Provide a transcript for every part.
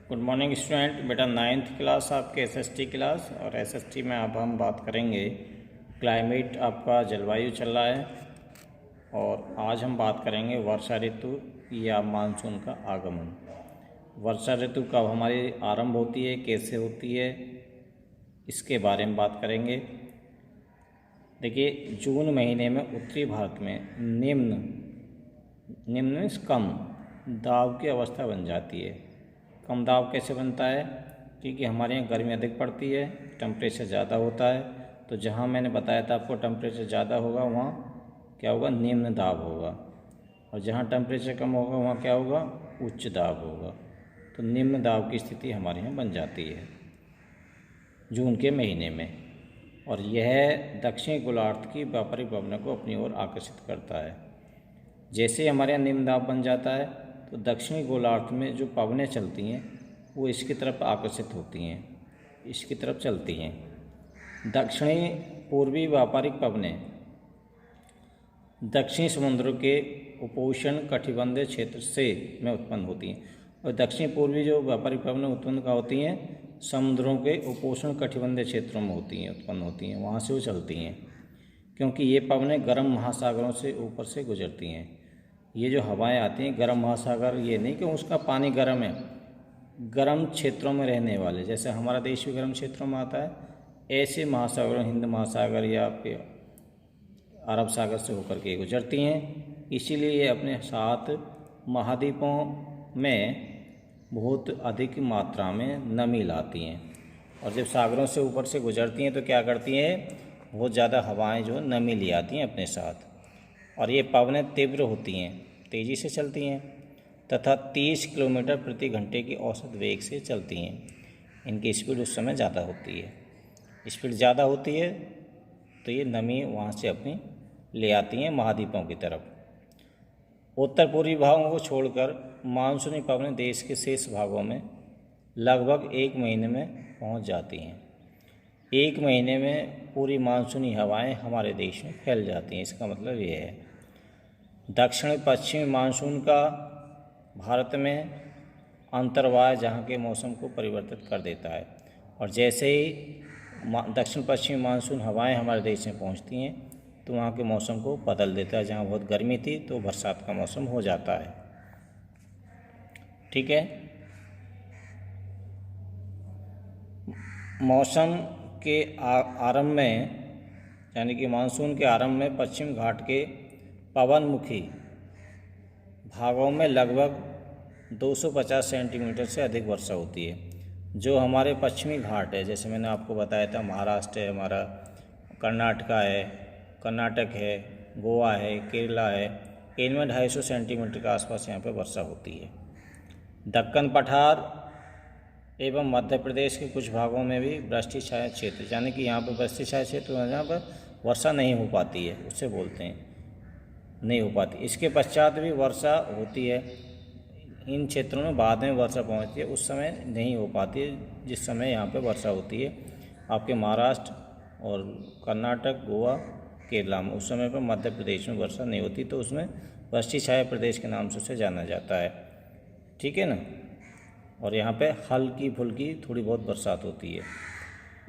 Good morning student. बेटा 9th class आपके SST class, और एसएसटी में अब हम बात करेंगे क्लाइमेट। आपका जलवायु चल रहा है और आज हम बात करेंगे वर्षा ऋतु या मानसून का आगमन। वर्षा ऋतु कब हमारी आरंभ होती है, कैसे होती है, इसके बारे में बात करेंगे। देखिए, जून महीने में उत्तरी भारत में निम्न कम दाब की अवस्था बन जाती है। कम दाब कैसे बनता है? क्योंकि हमारे यहाँ गर्मी अधिक पड़ती है, टेम्परेचर ज़्यादा होता है। तो जहाँ मैंने बताया था आपको टेम्परेचर ज़्यादा होगा, वहाँ क्या होगा? निम्न दाब होगा। और जहाँ टेम्परेचर कम होगा, वहाँ क्या होगा? उच्च दाब होगा। तो निम्न दाब की स्थिति हमारे यहाँ बन जाती है जून के महीने में, और यह दक्षिणी गोलार्ध की व्यापारिक पवनों को अपनी ओर आकर्षित करता है। जैसे हमारे यहाँ निम्न दाब बन जाता है तो दक्षिणी गोलार्ध में जो पवनें चलती हैं वो इसकी तरफ आकर्षित होती हैं, इसकी तरफ चलती हैं। दक्षिणी पूर्वी व्यापारिक पवनें दक्षिणी समुद्रों के उपोष्ण कटिबंधीय क्षेत्र से में उत्पन्न होती हैं। और दक्षिणी पूर्वी जो व्यापारिक पवनें उत्पन्न का होती हैं, समुद्रों के उपोष्ण कटिबंधीय क्षेत्रों में उत्पन्न होती हैं, वहाँ से वो चलती हैं। क्योंकि ये पवनें गर्म महासागरों से ऊपर से गुजरती हैं। ये जो हवाएं आती हैं, गर्म महासागर, ये नहीं कि उसका पानी गर्म है, गर्म क्षेत्रों में रहने वाले, जैसे हमारा देश भी गर्म क्षेत्रों में आता है, ऐसे महासागरों, हिंद महासागर या फिर अरब सागर से होकर के गुजरती हैं। इसीलिए ये अपने साथ महाद्वीपों में बहुत अधिक मात्रा में नमी लाती हैं। और जब सागरों से ऊपर से गुजरती हैं तो क्या करती हैं? बहुत ज़्यादा हवाएं जो नमी ले आती हैं अपने साथ। और ये पवनें तीव्र होती हैं, तेज़ी से चलती हैं तथा 30 किलोमीटर प्रति घंटे की औसत वेग से चलती हैं। इनकी स्पीड उस समय ज़्यादा होती है। स्पीड ज़्यादा होती है तो ये नमी वहाँ से अपनी ले आती हैं महाद्वीपों की तरफ। उत्तर पूर्वी भागों को छोड़कर मानसूनी पवनें देश के शेष भागों में लगभग 1 महीने में पहुँच जाती हैं। 1 महीने में पूरी मानसूनी हवाएं हमारे देश में फैल जाती हैं। इसका मतलब ये है दक्षिण पश्चिमी मानसून का भारत में अंतर्वाह जहाँ के मौसम को परिवर्तित कर देता है। और जैसे ही दक्षिण पश्चिमी मानसून हवाएं हमारे देश में पहुँचती हैं तो वहाँ के मौसम को बदल देता है। जहाँ बहुत गर्मी थी तो बरसात का मौसम हो जाता है। ठीक है। मौसम के आरंभ में, यानी कि मानसून के आरंभ में पश्चिम घाट के पवनमुखी भागों में लगभग 250 सेंटीमीटर से अधिक वर्षा होती है। जो हमारे पश्चिमी घाट है, जैसे मैंने आपको बताया था, महाराष्ट्र है, हमारा कर्नाटक है, गोवा है, केरला है, इनमें 250 सेंटीमीटर के आसपास यहाँ पे वर्षा होती है। दक्कन पठार एवं मध्य प्रदेश के कुछ भागों में भी वृष्टि छाया क्षेत्र, यानी कि यहाँ पर वृष्टि छाया क्षेत्र जहाँ पर वर्षा नहीं हो पाती है, उससे बोलते हैं नहीं हो पाती। इसके पश्चात भी वर्षा होती है। इन क्षेत्रों में बाद में वर्षा पहुँचती है, उस समय नहीं हो पाती है जिस समय यहाँ पे वर्षा होती है आपके महाराष्ट्र और कर्नाटक, गोवा, केरला में। उस समय पर मध्य प्रदेश में वर्षा नहीं होती, तो उसमें वृष्टि छाया प्रदेश के नाम से उसे जाना जाता है। ठीक है ना। और यहाँ पे हल्की फुल्की थोड़ी बहुत बरसात होती है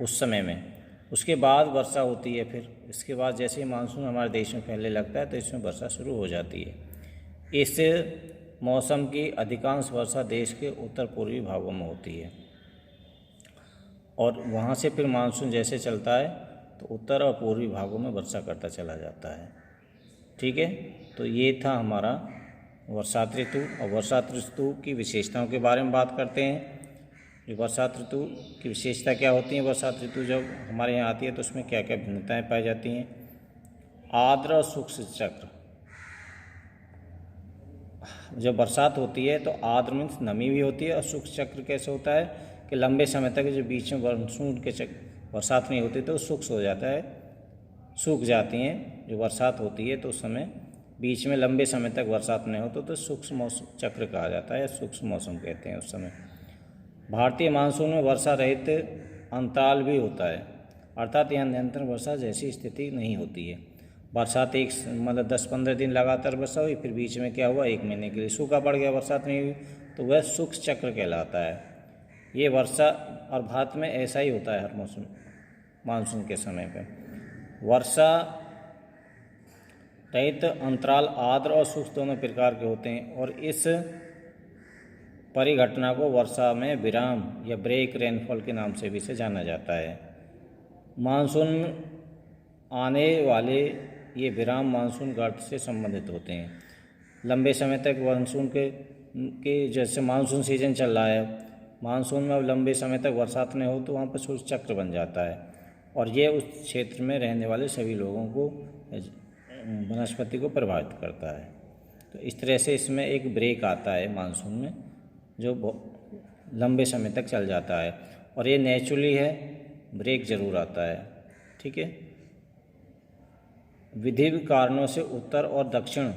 उस समय में। उसके बाद वर्षा होती है। फिर इसके बाद जैसे ही मानसून हमारे देश में फैलने लगता है तो इसमें वर्षा शुरू हो जाती है। इससे मौसम की अधिकांश वर्षा देश के उत्तर पूर्वी भागों में होती है, और वहाँ से फिर मानसून जैसे चलता है तो उत्तर और पूर्वी भागों में वर्षा करता चला जाता है। ठीक है। तो ये था हमारा वर्षात ऋतु। और वर्षात ऋतु की विशेषताओं के बारे में बात करते हैं। ये वर्षात ऋतु की विशेषता क्या होती है? वर्षात ऋतु जब हमारे यहाँ आती है तो उसमें क्या क्या भिन्नताएं पाई जाती हैं? आर्द्र और शुष्क चक्र। जब बरसात होती है तो आर्द्र मीन्स नमी भी होती है, और शुष्क चक्र कैसे होता है कि लंबे समय तक जो बीच में मानसून के बरसात नहीं होती तो शुष्क हो जाता है, सूख जाती हैं। जो बरसात होती है तो उस समय बीच में लंबे समय तक बरसात नहीं होती तो शुष्क मौसम चक्र कहा जाता है, शुष्क मौसम कहते हैं उस समय। भारतीय मानसून में वर्षा रहित अंतराल भी होता है, अर्थात यहाँ निरंतर वर्षा जैसी स्थिति नहीं होती है। बरसात मतलब 10-15 दिन लगातार वर्षा हुई, फिर बीच में क्या हुआ, 1 महीने के लिए सूखा पड़ गया, बरसात नहीं हुई, तो वह शुष्क चक्र कहलाता है। ये वर्षा, और भारत में ऐसा ही होता है हर मौसम, मानसून के समय पे वर्षा रहित अंतराल आर्द्र और शुष्क दोनों प्रकार के होते हैं, और इस परिघटना को वर्षा में विराम या ब्रेक रेनफॉल के नाम से भी इसे जाना जाता है। मानसून में आने वाले ये विराम मानसून गर्त से संबंधित होते हैं। लंबे समय तक मानसून के जैसे मानसून सीजन चल रहा है, मानसून में अब लंबे समय तक बरसात नहीं हो तो वहाँ पर सूर्य चक्र बन जाता है, और ये उस क्षेत्र में रहने वाले सभी लोगों को, वनस्पति को प्रभावित करता है। तो इस तरह से इसमें एक ब्रेक आता है मानसून में, जो लंबे समय तक चल जाता है, और ये नेचुरली है, ब्रेक जरूर आता है। ठीक है। विविध कारणों से उत्तर और दक्षिण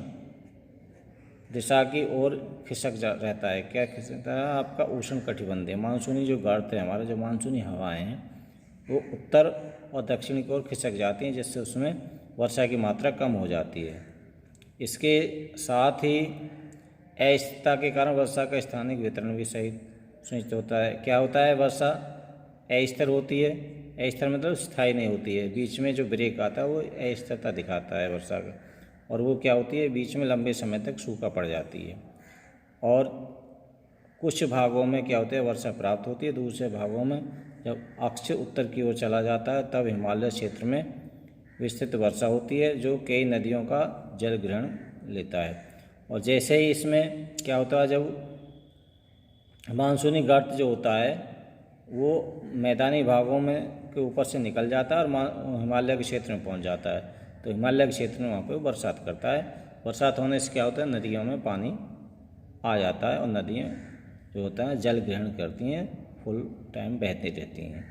दिशा की ओर खिसक रहता है। क्या खिसकता है? आपका उष्ण कटिबंधीय मानसूनी जो गर्त है, हमारे जो मानसूनी हवाएं हैं वो उत्तर और दक्षिण की ओर खिसक जाती हैं, जिससे उसमें वर्षा की मात्रा कम हो जाती है। इसके साथ ही अस्थिरता के कारण वर्षा का स्थानिक वितरण भी सही सुनिश्चित होता है। क्या होता है? वर्षा अस्थिर होती है, अस्थिर मतलब स्थायी नहीं होती है, बीच में जो ब्रेक आता है वो अस्थिरता दिखाता है वर्षा का, और वो क्या होती है, बीच में लंबे समय तक सूखा पड़ जाती है। और कुछ भागों में क्या होता है, वर्षा प्राप्त होती है, दूसरे भागों में जब अक्ष उत्तर की ओर चला जाता है तब हिमालय क्षेत्र में विस्तृत वर्षा होती है, जो कई नदियों का जल ग्रहण लेता है। और जैसे ही इसमें क्या होता है, जब मानसूनी गर्त जो होता है वो मैदानी भागों में के ऊपर से निकल जाता है और हिमालय के क्षेत्र में पहुंच जाता है, तो हिमालय के क्षेत्र में वहाँ पर बरसात करता है। बरसात होने से क्या होता है, नदियों में पानी आ जाता है, और नदियाँ जो होता है जल ग्रहण करती हैं, फुल टाइम बहती रहती हैं।